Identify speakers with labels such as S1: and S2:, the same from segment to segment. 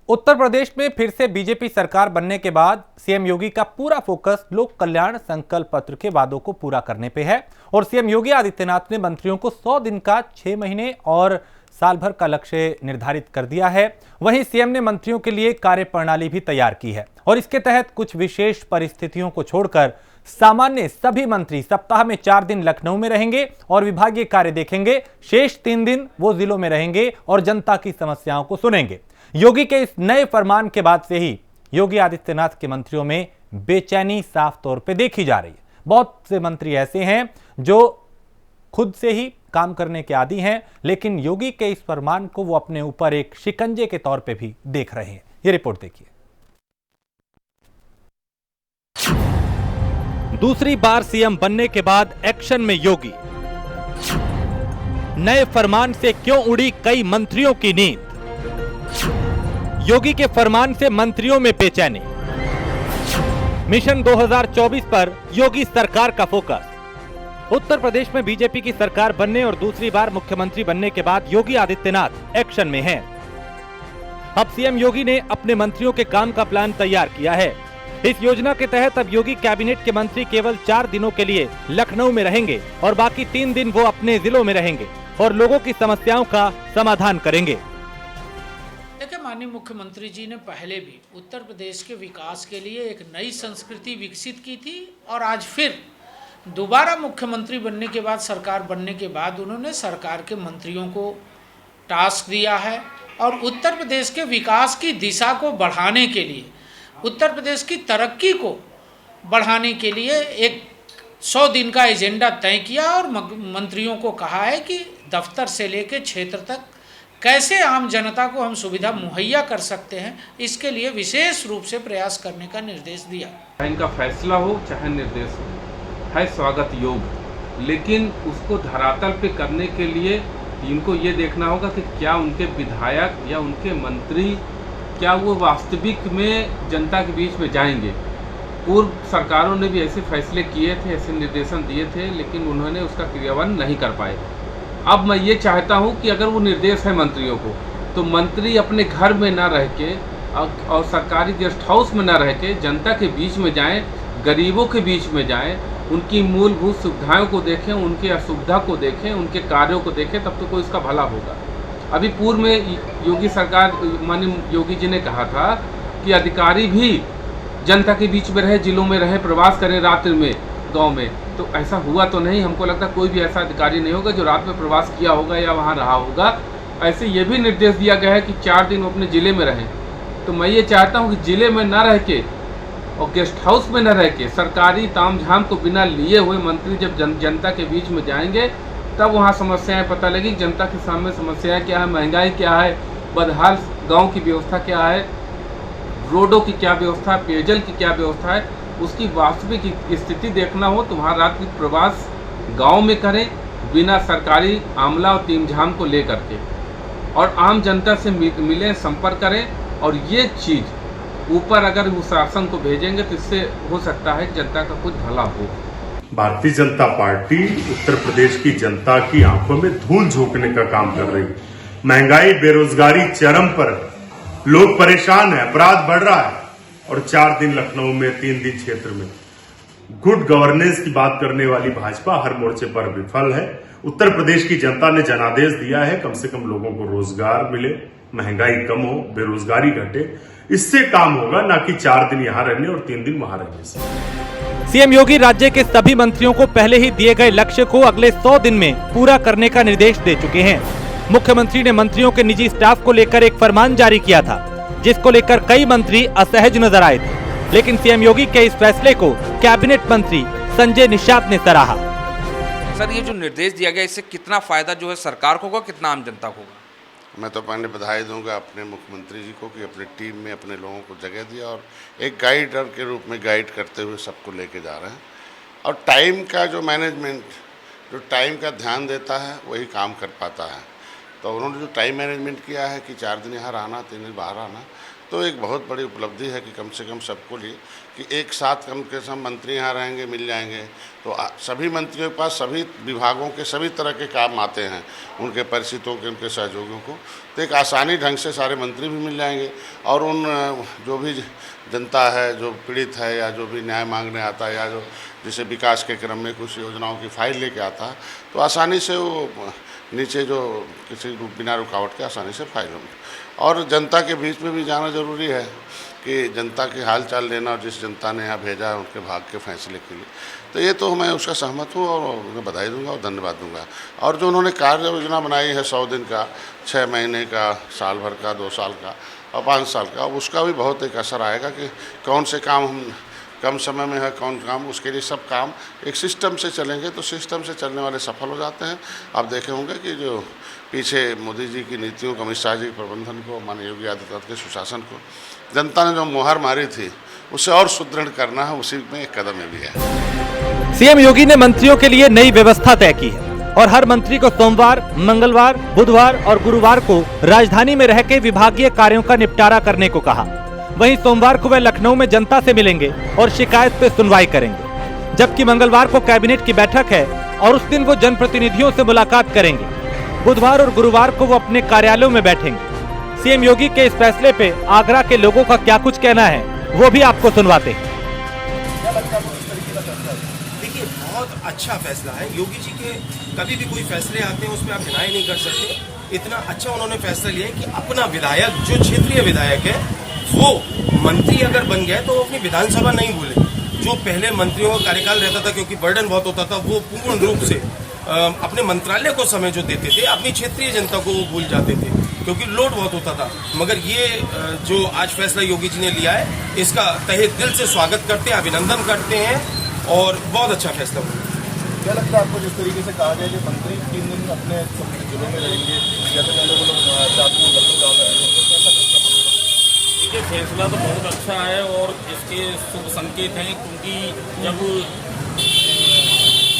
S1: उत्तर प्रदेश में फिर से बीजेपी सरकार बनने के बाद सीएम योगी का पूरा फोकस लोक कल्याण संकल्प पत्र के वादों को पूरा करने पे है और सीएम योगी आदित्यनाथ ने मंत्रियों को 100 दिन का 6 महीने और साल भर का लक्ष्य निर्धारित कर दिया है। वहीं सीएम ने मंत्रियों के लिए कार्यप्रणाली भी तैयार की है और इसके तहत कुछ विशेष परिस्थितियों को छोड़कर सामान्य सभी मंत्री सप्ताह में 4 दिन लखनऊ में रहेंगे और विभागीय कार्य देखेंगे। शेष 3 दिन वो जिलों में रहेंगे और जनता की समस्याओं को सुनेंगे। योगी के इस नए फरमान के बाद से ही योगी आदित्यनाथ के मंत्रियों में बेचैनी साफ तौर पे देखी जा रही है। बहुत से मंत्री ऐसे हैं जो खुद से ही काम करने के आदी हैं, लेकिन योगी के इस फरमान को वो अपने ऊपर एक शिकंजे के तौर पे भी देख रहे हैं। ये रिपोर्ट देखिए। दूसरी बार सीएम बनने के बाद एक्शन में योगी। नए फरमान से क्यों उड़ी कई मंत्रियों की नींद? योगी के फरमान से मंत्रियों में बेचैनी। मिशन 2024 पर योगी सरकार का फोकस। उत्तर प्रदेश में बीजेपी की सरकार बनने और दूसरी बार मुख्यमंत्री बनने के बाद योगी आदित्यनाथ एक्शन में हैं। अब सीएम योगी ने अपने मंत्रियों के काम का प्लान तैयार किया है। इस योजना के तहत अब योगी कैबिनेट के मंत्री केवल 4 दिनों के लिए लखनऊ में रहेंगे और बाकी 3 दिन वो अपने जिलों में रहेंगे और लोगों की समस्याओं का समाधान करेंगे।
S2: देखिए, माननीय मुख्यमंत्री जी ने पहले भी उत्तर प्रदेश के विकास के लिए एक नई संस्कृति विकसित की थी और आज फिर दोबारा मुख्यमंत्री बनने के बाद, सरकार बनने के बाद उन्होंने सरकार के मंत्रियों को टास्क दिया है और उत्तर प्रदेश के विकास की दिशा को बढ़ाने के लिए, उत्तर प्रदेश की तरक्की को बढ़ाने के लिए एक 100 दिन का एजेंडा तय किया और मंत्रियों को कहा है कि दफ्तर से लेकर क्षेत्र तक कैसे आम जनता को हम सुविधा मुहैया कर सकते हैं, इसके लिए विशेष रूप से प्रयास करने का निर्देश दिया।
S3: चाहे इनका फैसला हो चाहे निर्देश हो, है स्वागत योग्य, लेकिन उसको धरातल पे करने के लिए इनको ये देखना होगा कि क्या उनके विधायक या उनके मंत्री क्या वो वास्तविक में जनता के बीच में जाएंगे। पूर्व सरकारों ने भी ऐसे फैसले किए थे, ऐसे निर्देशन दिए थे, लेकिन उन्होंने उसका क्रियान्वयन नहीं कर पाए। अब मैं ये चाहता हूँ कि अगर वो निर्देश है मंत्रियों को, तो मंत्री अपने घर में ना रह के और सरकारी गेस्ट हाउस में ना रह के जनता के बीच में जाएं, गरीबों के बीच में जाएं, उनकी मूलभूत सुविधाओं को देखें, उनकी असुविधा को देखें, उनके कार्यों को देखें, तब तो कोई इसका भला होगा। अभी पूर्व में योगी सरकार, माननीय योगी जी ने कहा था कि अधिकारी भी जनता के बीच में रहे, जिलों में रहे, प्रवास करें रात्रि में गांव में, तो ऐसा हुआ तो नहीं। हमको लगता कोई भी ऐसा अधिकारी नहीं होगा जो रात में प्रवास किया होगा या वहां रहा होगा। ऐसे ये भी निर्देश दिया गया है कि 4 दिन वो अपने जिले में रहें। तो मैं ये चाहता हूँ कि जिले में ना रह के और गेस्ट हाउस में न रह के सरकारी तामझाम को बिना लिए हुए मंत्री जब जनता के बीच में जाएंगे, तब वहाँ समस्याएं पता लगी। जनता के सामने समस्याएं क्या है, महंगाई क्या है, बदहाल गांव की व्यवस्था क्या है, रोडों की क्या व्यवस्था है, पेयजल की क्या व्यवस्था है, उसकी वास्तविक स्थिति देखना हो तो वहाँ रात्रि प्रवास गांव में करें, बिना सरकारी आमला और तामझाम को लेकर के, और आम जनता से मिलें, संपर्क करें। और ये चीज़ ऊपर अगर उस शासन को भेजेंगे तो इससे हो सकता है जनता का कुछ भला हो।
S4: भारतीय जनता पार्टी उत्तर प्रदेश की जनता की आंखों में धूल झोंकने का काम कर रही है। महंगाई, बेरोजगारी चरम पर, लोग परेशान है, अपराध बढ़ रहा है और 4 दिन लखनऊ में, 3 दिन क्षेत्र में। गुड गवर्नेंस की बात करने वाली भाजपा हर मोर्चे पर विफल है। उत्तर प्रदेश की जनता ने जनादेश दिया है कम से कम लोगों को रोजगार मिले, महंगाई कम हो, बेरोजगारी घटे। इससे काम होगा, ना कि 4 दिन यहां रहने और 3 दिन वहां रहने से।
S1: सीएम योगी राज्य के सभी मंत्रियों को पहले ही दिए गए लक्ष्य को अगले 100 दिन में पूरा करने का निर्देश दे चुके हैं। मुख्यमंत्री ने मंत्रियों के निजी स्टाफ को लेकर एक फरमान जारी किया था, जिसको लेकर कई मंत्री असहज नजर आए थे, लेकिन सीएम योगी के इस फैसले को कैबिनेट मंत्री संजय निषाद ने सराहा।
S5: सर, ये जो निर्देश दिया गया, इससे कितना फायदा जो है सरकार को होगा, कितना आम जनता को होगा?
S6: मैं तो पहले बधाई दूंगा अपने मुख्यमंत्री जी को कि अपनी टीम में अपने लोगों को जगह दिया और एक गाइडर के रूप में गाइड करते हुए सबको लेके जा रहे हैं। और टाइम का जो मैनेजमेंट, जो टाइम का ध्यान देता है वही काम कर पाता है। तो उन्होंने जो टाइम मैनेजमेंट किया है कि 4 दिन यहाँ रहना, 3 दिन बाहर आना, तो एक बहुत बड़ी उपलब्धि है कि कम से कम सबको लिए कि एक साथ कम के सब मंत्री यहाँ रहेंगे, मिल जाएंगे। तो सभी मंत्रियों के पास सभी विभागों के सभी तरह के काम आते हैं, उनके परिचितों के, उनके सहयोगियों को, तो एक आसानी ढंग से सारे मंत्री भी मिल जाएंगे और उन जो भी जनता है, जो पीड़ित है या जो भी न्याय मांगने आता है या जो जिसे विकास के क्रम में कुछ योजनाओं की फाइल लेके आता है, तो आसानी से वो नीचे जो किसी बिना रुकावट के आसानी से फाइल होंगे। और जनता के बीच में भी जाना ज़रूरी है कि जनता के हाल चाल लेना, और जिस जनता ने यहाँ भेजा है उनके भाग के फैसले के लिए, तो ये तो मैं उसका सहमत हूँ और उन्हें बधाई दूंगा और धन्यवाद दूंगा। और जो उन्होंने कार्य योजना बनाई है 100 दिन का, 6 महीने का, साल भर का, 2 साल का और 5 साल का, उसका भी बहुत एक असर आएगा कि कौन से काम हम कम समय में है, कौन काम, उसके लिए सब काम एक सिस्टम से चलेंगे तो सिस्टम से चलने वाले सफल हो जाते हैं। आप देखे होंगे कि जो पीछे मोदी जी की नीतियों को, अमित शाह जी के प्रबंधन को, माननीय योगी आदित्यनाथ के सुशासन को जनता ने जो मुहर मारी थी उसे और सुदृढ़ करना है, उसी में एक कदम ये भी है।
S1: सीएम योगी ने मंत्रियों के लिए नई व्यवस्था तय की है और हर मंत्री को सोमवार, मंगलवार, बुधवार और गुरुवार को राजधानी में रह के विभागीय कार्यों का निपटारा करने को कहा। वहीं सोमवार को वे लखनऊ में जनता से मिलेंगे और शिकायत पे सुनवाई करेंगे, जबकि मंगलवार को कैबिनेट की बैठक है और उस दिन वो जनप्रतिनिधियों से मुलाकात करेंगे। बुधवार और गुरुवार को वो अपने कार्यालयों में बैठेंगे। सीएम योगी के इस फैसले पे आगरा के लोगों का क्या कुछ कहना है वो भी आपको सुनवाते हैं।
S7: देखिए, बहुत अच्छा फैसला है। योगी जी के कभी भी कोई फैसले आते हैं उस पर आप डिनाई नहीं कर सकते। इतना अच्छा उन्होंने फैसला लिया है कि अपना विधायक, जो क्षेत्रीय विधायक है, वो मंत्री अगर बन गए तो वो अपनी विधानसभा नहीं भूले। जो पहले मंत्रियों का कार्यकाल रहता था, क्योंकि बर्डन बहुत होता था, वो पूर्ण रूप से अपने मंत्रालय को समय जो देते थे, अपनी क्षेत्रीय जनता को वो भूल जाते थे क्योंकि लोड बहुत होता था। मगर ये जो आज फैसला योगी जी ने लिया है, इसका तहे दिल से स्वागत करते हैं, अभिनंदन करते हैं और बहुत अच्छा फैसला हुआ।
S8: क्या लगता है आपको, जिस तरीके से कहा गया कि मंत्री 3 दिन अपने जिलों में रहेंगे, जैसे पहले वो लोग 4 दिन लखनऊ जा करेंगे, तो कैसा फैसला?
S9: ये फैसला तो बहुत अच्छा है और इसके शुभ संकेत हैं, क्योंकि जब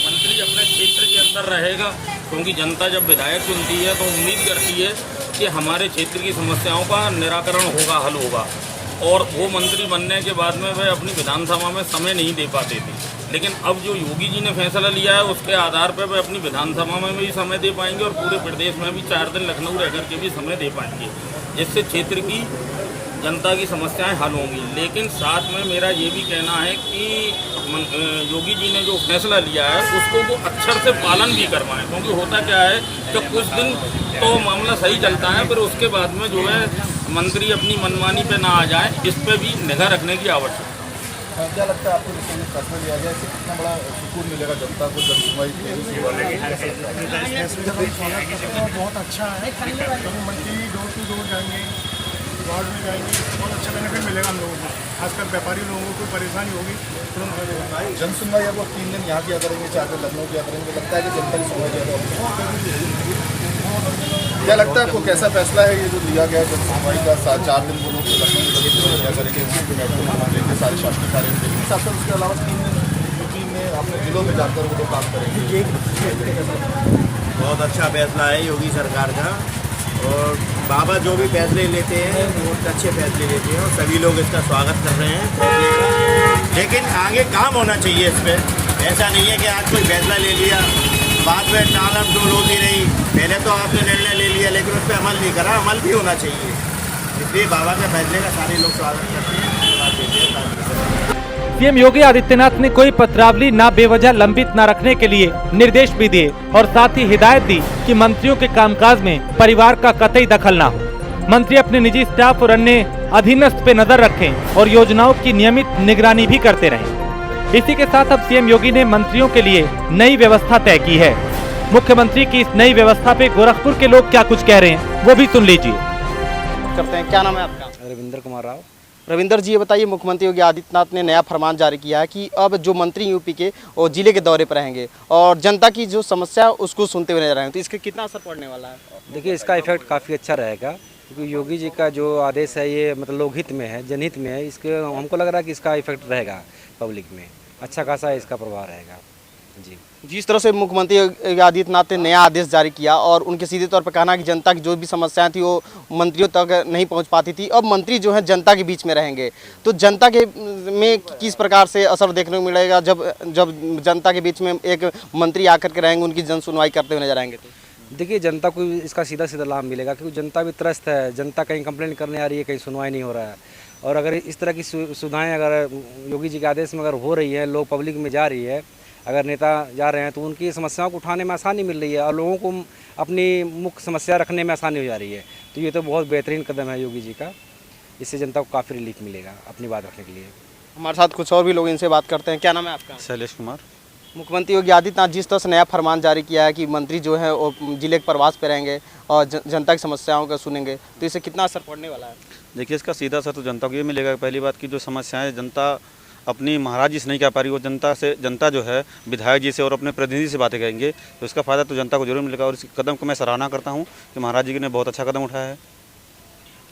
S9: मंत्री अपने क्षेत्र के अंदर रहेगा, क्योंकि जनता जब विधायक चुनती है तो उम्मीद करती है कि हमारे क्षेत्र की समस्याओं का निराकरण होगा, हल होगा। और वो मंत्री बनने के बाद में वे अपनी विधानसभा में समय नहीं दे पाते थे, लेकिन अब जो योगी जी ने फैसला लिया है उसके आधार पर वे अपनी विधानसभा में भी समय दे पाएंगे और पूरे प्रदेश में भी 4 दिन लखनऊ रह करके भी समय दे पाएंगे, जिससे क्षेत्र की जनता की समस्याएं हल होंगी। लेकिन साथ में मेरा ये भी कहना है कि योगी जी ने जो फैसला लिया है उसको वो अक्षर से पालन भी करवाएं, क्योंकि होता क्या है कि कुछ दिन तो मामला सही चलता है, फिर उसके बाद में जो है मंत्री अपनी मनमानी पे ना आ जाए, इस पे भी निगाह रखने की आवश्यकता है।
S8: क्या लगता है आपको, जिससे फैसला लिया गया, इससे कितना बड़ा सुकून मिलेगा जनता को? जब सुनवाई
S10: बहुत अच्छा है, मंत्री डोर टू डोर जाएंगे, वार्ड में जाएंगे, बहुत अच्छा बेनिफिट मिलेगा हम लोगों को, खासकर व्यापारी लोगों को परेशानी होगी तुरंत।
S8: जन सुनवाई अब 3 दिन यहाँ किया करेंगे, 4 दिन लखनऊ किया करेंगे, लगता है कि जनता की सुनवाई ज़्यादा। क्या लगता है आपको, कैसा फैसला है ये जो लिया गया जन सुनवाई का? 4 दिन वो लोग लखनऊ किया करेंगे, मेट्रो सारे शासकीय कार्य देखेंगे, साथ साथ उसके अलावा 3 दिन यूपी में अपने जिलों में जाकर वो लोग काम करेंगे।
S7: बहुत अच्छा फैसला है योगी सरकार का, और बाबा जो भी फैसले लेते हैं बहुत अच्छे फैसले लेते हैं और सभी लोग इसका स्वागत कर रहे हैं फैसले का। लेकिन आगे काम होना चाहिए इस पर। ऐसा नहीं है कि आज कोई फैसला ले लिया, बाद में टाल डोल होती रही। पहले तो आपने निर्णय ले लिया लेकिन उस पर अमल नहीं करा, अमल भी होना चाहिए। इसलिए बाबा के फैसले का सारे लोग स्वागत करते हैं।
S1: सीएम योगी आदित्यनाथ ने कोई पत्रावली ना बेवजह लंबित न रखने के लिए निर्देश भी दिए और साथ ही हिदायत दी कि मंत्रियों के कामकाज में परिवार का कतई दखल ना हो। मंत्री अपने निजी स्टाफ और अन्य अधीनस्थ पे नजर रखें और योजनाओं की नियमित निगरानी भी करते रहें। इसी के साथ अब सीएम योगी ने मंत्रियों के लिए नई व्यवस्था तय की है। मुख्यमंत्री की इस नई व्यवस्था पे गोरखपुर के लोग क्या कुछ कह रहे हैं वो भी सुन लीजिए।
S11: करते हैं, क्या नाम है आपका?
S12: रविंद्र कुमार राव।
S11: रविंदर जी, ये बताइए, मुख्यमंत्री योगी आदित्यनाथ ने नया फरमान जारी किया है कि अब जो मंत्री यूपी के और जिले के दौरे पर रहेंगे और जनता की जो समस्या है उसको सुनते हुए नजर आएंगे, तो इसका कितना असर पड़ने वाला है?
S12: देखिए, इसका इफेक्ट काफ़ी अच्छा रहेगा, क्योंकि योगी जी का जो आदेश है ये मतलब लोकहित में है, जनहित में है। इसके हमको लग रहा है कि इसका इफेक्ट रहेगा पब्लिक में, अच्छा खासा इसका प्रभाव रहेगा। जी।
S11: जिस तरह से मुख्यमंत्री योगी आदित्यनाथ ने नया आदेश जारी किया और उनके सीधे तौर पर कहना कि जनता की जो भी समस्याएं थी वो मंत्रियों तक नहीं पहुंच पाती थी, अब मंत्री जो है जनता के बीच में रहेंगे, तो जनता के में किस प्रकार से असर देखने को मिलेगा जब जनता के बीच में एक मंत्री आकर के रहेंगे, उनकी जन सुनवाई करते हुए नजर आएंगे? तो
S12: देखिए, जनता को इसका सीधा सीधा लाभ मिलेगा, क्योंकि जनता भी त्रस्त है। जनता कहीं कंप्लेंट करने आ रही है, कहीं सुनवाई नहीं हो रहा है। और अगर इस तरह की सुविधाएँ अगर योगी जी के आदेश में अगर हो रही है, लोग पब्लिक में जा रही है, अगर नेता जा रहे हैं, तो उनकी समस्याओं को उठाने में आसानी मिल रही है और लोगों को अपनी मुख्य समस्या रखने में आसानी हो जा रही है। तो ये तो बहुत बेहतरीन कदम है योगी जी का। इससे जनता को काफ़ी रिलीफ मिलेगा अपनी बात रखने के लिए।
S11: हमारे साथ कुछ और भी लोग इनसे बात करते हैं। क्या नाम है आपका?
S13: शैलेश कुमार।
S11: मुख्यमंत्री योगी आदित्यनाथ जिस तरह से नया फरमान जारी किया है कि मंत्री जो है वो जिले के प्रवास पे रहेंगे और जनता की समस्याओं का सुनेंगे, तो इससे कितना असर पड़ने वाला है?
S13: देखिए, इसका सीधा असर तो जनता को ये मिलेगा। पहली बात की जो समस्याएं जनता अपनी महाराज जी से नहीं कह पा रही, वो जनता जो है विधायक जी से और अपने प्रतिनिधि से बातें करेंगे, तो इसका फ़ायदा तो जनता को जरूर मिलेगा। और इस कदम को मैं सराहना करता हूँ कि महाराज जी ने बहुत अच्छा कदम उठाया है।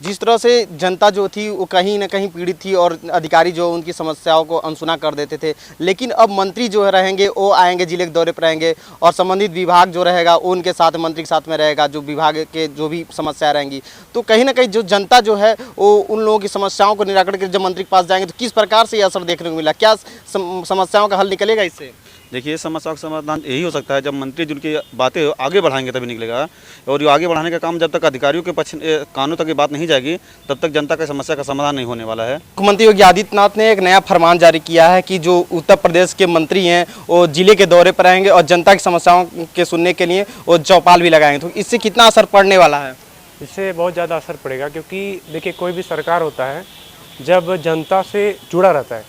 S11: जिस तरह से जनता जो थी वो कहीं ना कहीं पीड़ित थी और अधिकारी जो उनकी समस्याओं को अनसुना कर देते थे, लेकिन अब मंत्री जो है रहेंगे वो आएंगे, जिले के दौरे पर रहेंगे और संबंधित विभाग जो रहेगा उनके साथ, मंत्री के साथ में रहेगा, जो विभाग के जो भी समस्याएं रहेंगी, तो कहीं ना कहीं जो जनता जो है वो उन लोगों की समस्याओं को निराकरण कर जब मंत्री के पास जाएंगे तो किस प्रकार से ये असर देखने को मिला? क्या समस्याओं का हल निकलेगा इससे?
S13: देखिए, समस्या का समाधान यही हो सकता है जब मंत्री जिनकी बातें आगे बढ़ाएंगे तभी निकलेगा। और ये आगे बढ़ाने का काम जब तक अधिकारियों के कानों तक ये बात नहीं जाएगी तब तक जनता की समस्या का समाधान नहीं होने वाला है।
S11: मुख्यमंत्री योगी आदित्यनाथ ने एक नया फरमान जारी किया है कि जो उत्तर प्रदेश के मंत्री हैं वो जिले के दौरे पर रहेंगे और जनता की समस्याओं के सुनने के लिए वो चौपाल भी लगाएंगे, तो इससे कितना असर पड़ने वाला है?
S14: इससे बहुत ज़्यादा असर पड़ेगा, क्योंकि देखिए कोई भी सरकार होता है जब जनता से जुड़ा रहता है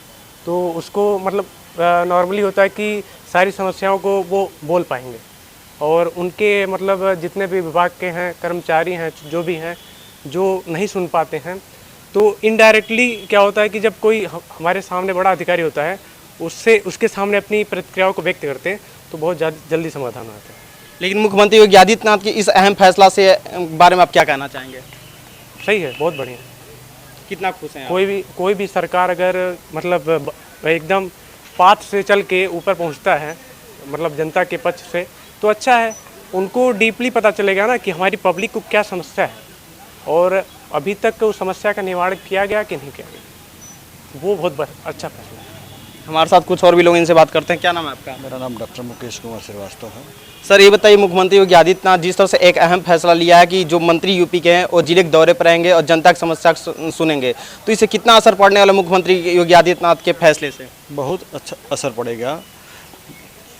S14: तो उसको मतलब नॉर्मली होता है कि सारी समस्याओं को वो बोल पाएंगे और उनके मतलब जितने भी विभाग के हैं कर्मचारी हैं जो भी हैं जो नहीं सुन पाते हैं, तो इनडायरेक्टली क्या होता है कि जब कोई हमारे सामने बड़ा अधिकारी होता है उसके सामने अपनी प्रतिक्रियाओं को व्यक्त करते हैं तो बहुत जल्दी समाधान आता है।
S11: लेकिन मुख्यमंत्री योगी आदित्यनाथ के इस अहम फैसला से बारे में आप क्या कहना चाहेंगे?
S14: सही है, बहुत बढ़िया।
S11: कितना खुश हैं?
S14: कोई भी सरकार अगर मतलब एकदम पाथ से चल के ऊपर पहुंचता है, मतलब जनता के पक्ष से, तो अच्छा है। उनको डीपली पता चलेगा ना कि हमारी पब्लिक को क्या समस्या है और अभी तक उस समस्या का निवारण किया गया कि नहीं किया गया, वो बहुत अच्छा फैसला है।
S11: हमारे साथ कुछ और भी लोग इनसे बात करते हैं। क्या नाम है आपका?
S15: मेरा नाम डॉक्टर मुकेश कुमार श्रीवास्तव है।
S11: सर, ये बताइए, मुख्यमंत्री योगी आदित्यनाथ जिस तरह से एक अहम फैसला लिया है कि जो मंत्री यूपी के हैं वो जिले के दौरे पर रहेंगे और जनता की समस्या सुनेंगे, तो इससे कितना असर पड़ने वाला मुख्यमंत्री योगी आदित्यनाथ के फैसले से?
S15: बहुत अच्छा असर पड़ेगा।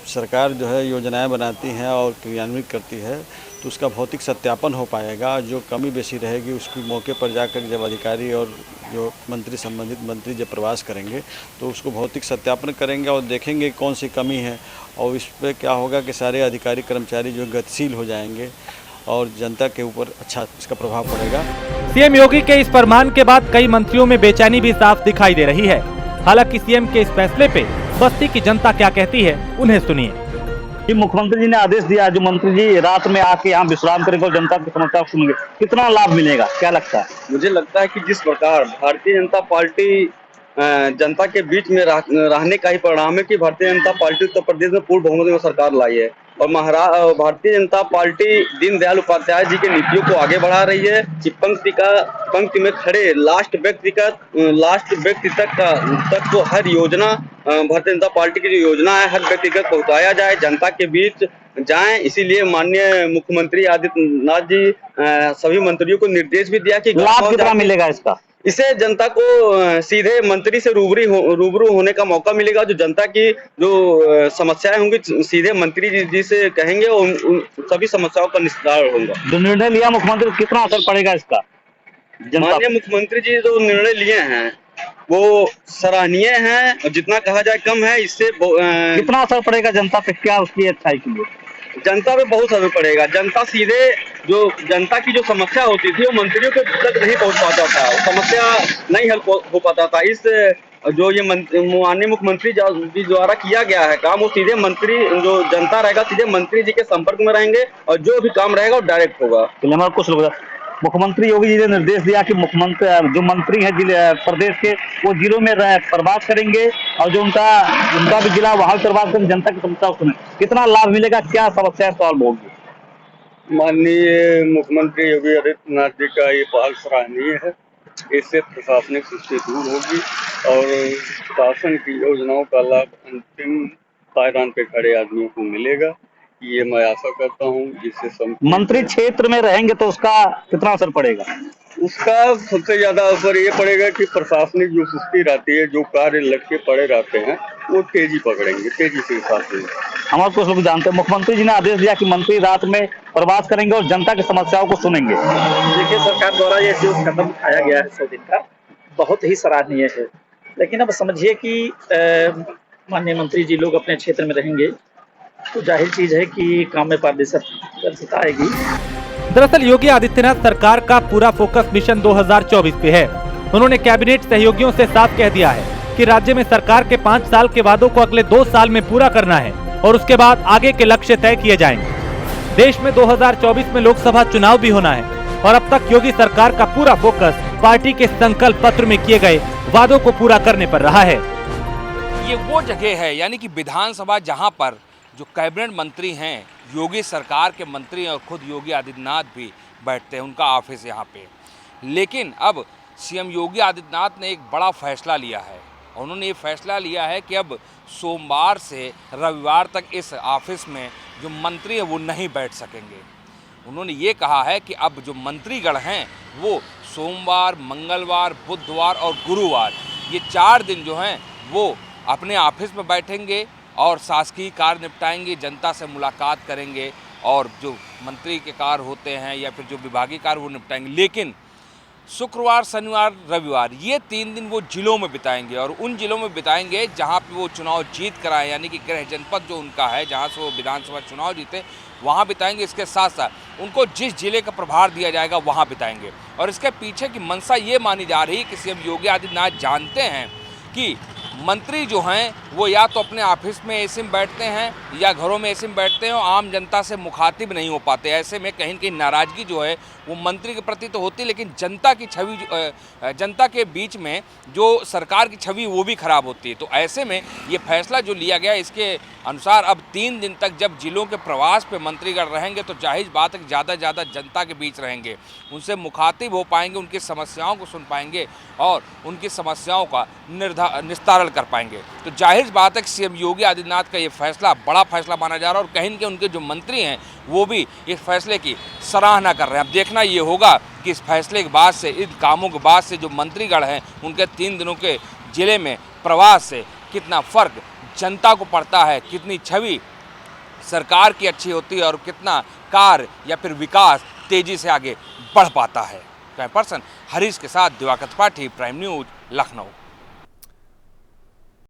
S15: सरकार जो है योजनाएं बनाती है और क्रियान्वित करती है तो उसका भौतिक सत्यापन हो पाएगा। जो कमी बेसी रहेगी उसकी मौके पर जाकर जब अधिकारी और जो संबंधित मंत्री जब प्रवास करेंगे तो उसको भौतिक सत्यापन करेंगे और देखेंगे कौन सी कमी है, और इस पर क्या होगा कि सारे अधिकारी कर्मचारी जो गतिशील हो जाएंगे और जनता के ऊपर अच्छा इसका प्रभाव पड़ेगा।
S1: सीएम योगी के इस फरमान के बाद कई मंत्रियों में बेचैनी भी साफ दिखाई दे रही है। हालांकि सीएम के इस फैसले पे बस्ती की जनता क्या कहती है, उन्हें सुनिए।
S16: मुख्यमंत्री जी ने आदेश दिया जो मंत्री जी रात में आके यहाँ विश्राम करेंगे और जनता की समस्या सुनेंगे, कितना लाभ मिलेगा, क्या लगता है?
S17: मुझे लगता है कि जिस प्रकार भारतीय जनता पार्टी जनता के बीच में रहने का ही परिणाम है कि भारतीय जनता पार्टी उत्तर प्रदेश में पूर्ण बहुमत में सरकार लाई है और भारतीय जनता पार्टी दीनदयाल उपाध्याय जी के नीतियों को आगे बढ़ा रही है कि पंक्ति में खड़े लास्ट व्यक्ति तक को हर योजना भारतीय जनता पार्टी की जो योजना है हर व्यक्ति तक पहुँचाया जाए, जनता के बीच जाएं। इसीलिए माननीय मुख्यमंत्री आदित्यनाथ जी सभी मंत्रियों को निर्देश भी दिया कि
S16: लाभ कितना मिलेगा इसका?
S17: इससे जनता को सीधे मंत्री से रूबरू होने का मौका मिलेगा। जो जनता की जो समस्याएं होंगी सीधे मंत्री जी से कहेंगे और उन सभी समस्याओं का निस्तारण होगा।
S16: जो निर्णय लिया मुख्यमंत्री, कितना असर पड़ेगा इसका?
S17: माननीय मुख्यमंत्री जी जो निर्णय लिए हैं वो सराहनीय है और जितना कहा जाए कम है। इससे
S16: कितना असर पड़ेगा जनता पे, क्या उसकी अच्छाई के लिए?
S17: जनता पे बहुत असर पड़ेगा। जनता सीधे जो जनता की जो समस्या होती थी वो मंत्रियों के तक नहीं पहुंच पाता था, समस्या नहीं हल हो पाता था। इस जो ये माननीय मुख्यमंत्री जी द्वारा किया गया है काम, वो सीधे मंत्री जो जनता रहेगा सीधे मंत्री जी के संपर्क में रहेंगे और जो भी काम रहेगा वो डायरेक्ट होगा।
S16: हमारे कुछ लोग मुख्यमंत्री योगी जी ने निर्देश दिया कि मुख्यमंत्री जो मंत्री हैं जिले प्रदेश के वो जिलों में प्रवास करेंगे और जो उनका भी जिला वहां प्रवास कर जनता की समस्या सुने। कितना लाभ मिलेगा, क्या समस्याएं सॉल्व होगी?
S17: माननीय मुख्यमंत्री योगी आदित्यनाथ जी का ये पहल सराहनीय है। इससे प्रशासनिक सुस्ती दूर होगी और शासन की योजनाओं का लाभ अंतिम पायदान पे खड़े आदमियों को मिलेगा, ये मैं आशा करता हूँ। जिससे
S16: मंत्री क्षेत्र में रहेंगे तो उसका कितना असर पड़ेगा?
S17: उसका सबसे ज्यादा असर ये पड़ेगा कि प्रशासनिक जो सुस्ती रहती है, जो कार्य लक्ष्य पड़े रहते हैं, वो तेजी पकड़ेंगे, तेजी से साथ में।
S16: हम कुछ लोग जानते हैं मुख्यमंत्री जी ने आदेश दिया कि मंत्री रात में प्रवास करेंगे और जनता की समस्याओं को सुनेंगे।
S18: देखिए, सरकार द्वारा ये जो कदम उठाया गया है 100 दिन का, बहुत ही सराहनीय है। लेकिन अब समझिए कि माननीय मंत्री जी लोग अपने क्षेत्र में रहेंगे तो जाहिर चीज है कि काम में पारदर्शिता आएगी।
S1: दरअसल योगी आदित्यनाथ सरकार का पूरा फोकस मिशन 2024 पे है। उन्होंने कैबिनेट सहयोगियों से साफ कह दिया है कि राज्य में सरकार के 5 साल के वादों को अगले 2 साल में पूरा करना है और उसके बाद आगे के लक्ष्य तय किए जाएंगे। देश में 2024 में लोकसभा चुनाव भी होना है और अब तक योगी सरकार का पूरा फोकस पार्टी के संकल्प पत्र में किए गए वादों को पूरा करने पर रहा है।
S5: ये वो जगह है यानी कि विधानसभा जहां पर जो कैबिनेट मंत्री हैं, योगी सरकार के मंत्री और खुद योगी आदित्यनाथ भी बैठते हैं, उनका ऑफिस यहाँ पे। लेकिन अब सीएम योगी आदित्यनाथ ने एक बड़ा फैसला लिया है। उन्होंने ये फैसला लिया है कि अब सोमवार से रविवार तक इस ऑफिस में जो मंत्री हैं वो नहीं बैठ सकेंगे। उन्होंने ये कहा है कि अब जो मंत्रीगण हैं वो सोमवार, मंगलवार, बुधवार और गुरुवार, ये 4 दिन जो हैं वो अपने ऑफिस में बैठेंगे और शासकीय कार्य निपटाएंगे, जनता से मुलाकात करेंगे और जो मंत्री के कार्य होते हैं या फिर जो विभागीय कार्य वो निपटाएंगे। लेकिन शुक्रवार, शनिवार, रविवार ये 3 दिन वो जिलों में बिताएंगे और उन जिलों में बिताएंगे जहां पे वो चुनाव जीत कर आए, यानी कि गृह जनपद जो उनका है जहां से वो विधानसभा चुनाव जीते वहां बिताएंगे। इसके साथ साथ उनको जिस जिले का प्रभार दिया जाएगा वहां बिताएंगे। और इसके पीछे की मंशा ये मानी जा रही है कि सीएम योगी आदित्यनाथ जानते हैं कि मंत्री जो हैं वो या तो अपने ऑफिस में एसी में बैठते हैं या घरों में एसी में बैठते हैं और आम जनता से मुखातिब नहीं हो पाते। ऐसे में कहीं न कहीं नाराज़गी जो है वो मंत्री के प्रति तो होती, लेकिन जनता की छवि, जनता के बीच में जो सरकार की छवि वो भी खराब होती है। तो ऐसे में ये फैसला जो लिया गया इसके अनुसार अब 3 दिन तक जब जिलों के प्रवास पे मंत्रीगण रहेंगे तो जाहिर बात है कि ज़्यादा से ज़्यादा जनता के बीच रहेंगे, उनसे मुखातिब हो पाएंगे, उनकी समस्याओं को सुन पाएंगे और उनकी समस्याओं का निस्तारण कर पाएंगे। तो जाहिर बात है कि सीएम योगी आदित्यनाथ का ये फैसला बड़ा फैसला माना जा रहा है और कहीं न कहीं उनके जो मंत्री हैं वो भी इस फैसले की सराहना कर रहे हैं। अब देखना ये होगा कि इस फैसले के बाद से, इन कामों के बाद से जो मंत्रीगण हैं उनके 3 दिनों के जिले में प्रवास से कितना फ़र्क जनता को पड़ता है, कितनी छवि सरकार की अच्छी होती है और कितना कार्य या फिर विकास तेज़ी से आगे बढ़ पाता है। कैमरा पर्सन हरीश के साथ दिवाकर त्रिपाठी, प्राइम न्यूज़, लखनऊ।